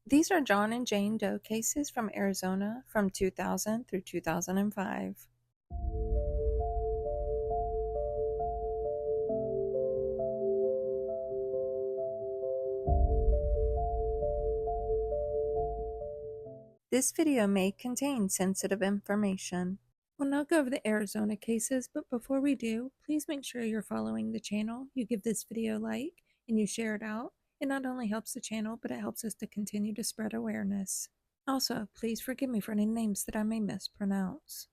These are John and Jane Doe cases from Arizona from 2000 through 2005. This video may contain sensitive information. We'll now go over the Arizona cases, but before we do, please make sure you're following the channel, you give this video a like, and you share it out. It not only helps the channel, but it helps us to continue to spread awareness. Also, please forgive me for any names that I may mispronounce.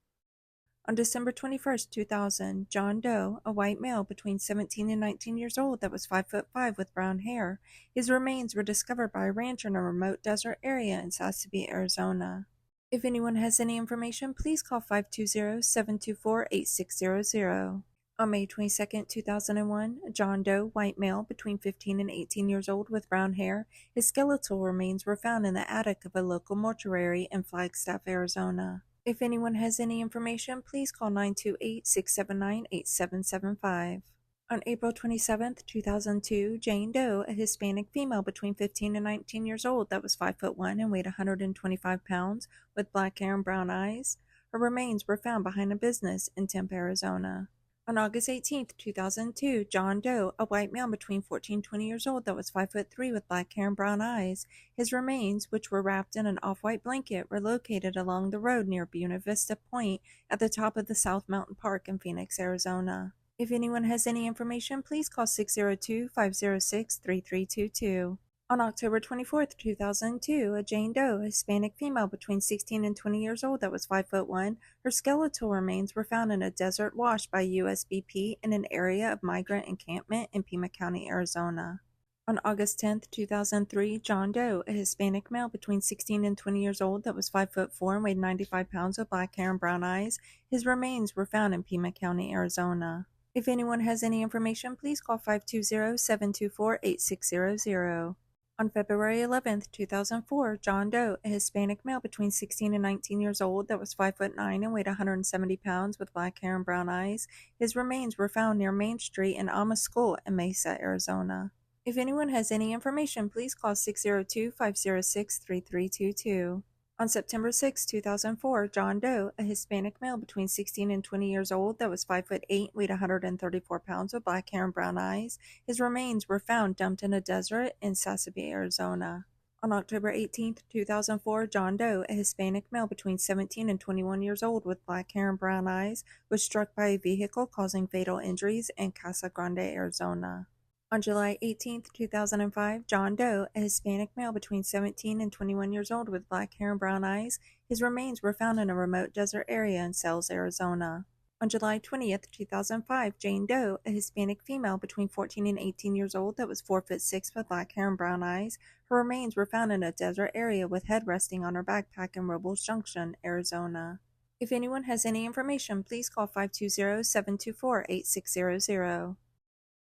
On December 21st, 2000, John Doe, a white male between 17 and 19 years old that was 5'5" with brown hair, his remains were discovered by a rancher in a remote desert area in Sassabee, Arizona. If anyone has any information, please call 520-724-8600. On May 22nd, 2001, John Doe, white male between 15 and 18 years old with brown hair, his skeletal remains were found in the attic of a local mortuary in Flagstaff, Arizona. If anyone has any information, please call 928-679-8775. On April 27th, 2002, Jane Doe, a Hispanic female between 15 and 19 years old that was 5'1" and weighed 125 pounds with black hair and brown eyes, her remains were found behind a business in Tempe, Arizona. On August 18th, 2002, John Doe, a white male between 14 and 20 years old that was 5'3" with black hair and brown eyes, his remains, which were wrapped in an off-white blanket, were located along the road near Buena Vista Point at the top of the South Mountain Park in Phoenix, Arizona. If anyone has any information, please call 602-506-3322. On October 24th, 2002, a Jane Doe, a Hispanic female between 16 and 20 years old that was 5'1", her skeletal remains were found in a desert wash by USBP in an area of migrant encampment in Pima County, Arizona. On August 10th, 2003, John Doe, a Hispanic male between 16 and 20 years old that was 5'4" and weighed 95 pounds with black hair and brown eyes, his remains were found in Pima County, Arizona. If anyone has any information, please call 520-724-8600. On February 11th, 2004, John Doe, a Hispanic male between 16 and 19 years old that was 5'9" and weighed 170 pounds with black hair and brown eyes, his remains were found near Main Street in School in Mesa, Arizona. If anyone has any information, please call 602-506-3322. On September 6, 2004, John Doe, a Hispanic male between 16 and 20 years old that was 5'8", weighed 134 pounds with black hair and brown eyes, his remains were found dumped in a desert in Sassabee, Arizona. On October 18th, 2004, John Doe, a Hispanic male between 17 and 21 years old with black hair and brown eyes, was struck by a vehicle causing fatal injuries in Casa Grande, Arizona. On July 18th, 2005, John Doe, a Hispanic male between 17 and 21 years old with black hair and brown eyes, his remains were found in a remote desert area in Sells, Arizona. On July 20th, 2005, Jane Doe, a Hispanic female between 14 and 18 years old that was 4'6" with black hair and brown eyes, her remains were found in a desert area with head resting on her backpack in Robles Junction, Arizona. If anyone has any information, please call 520-724-8600.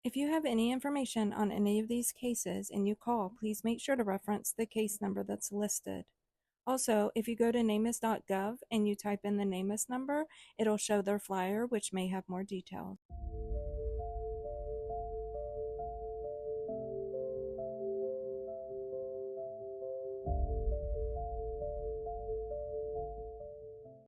If you have any information on any of these cases and you call, please make sure to reference the case number that's listed. Also, if you go to NamUs.gov and you type in the NamUs number, it'll show their flyer, which may have more details.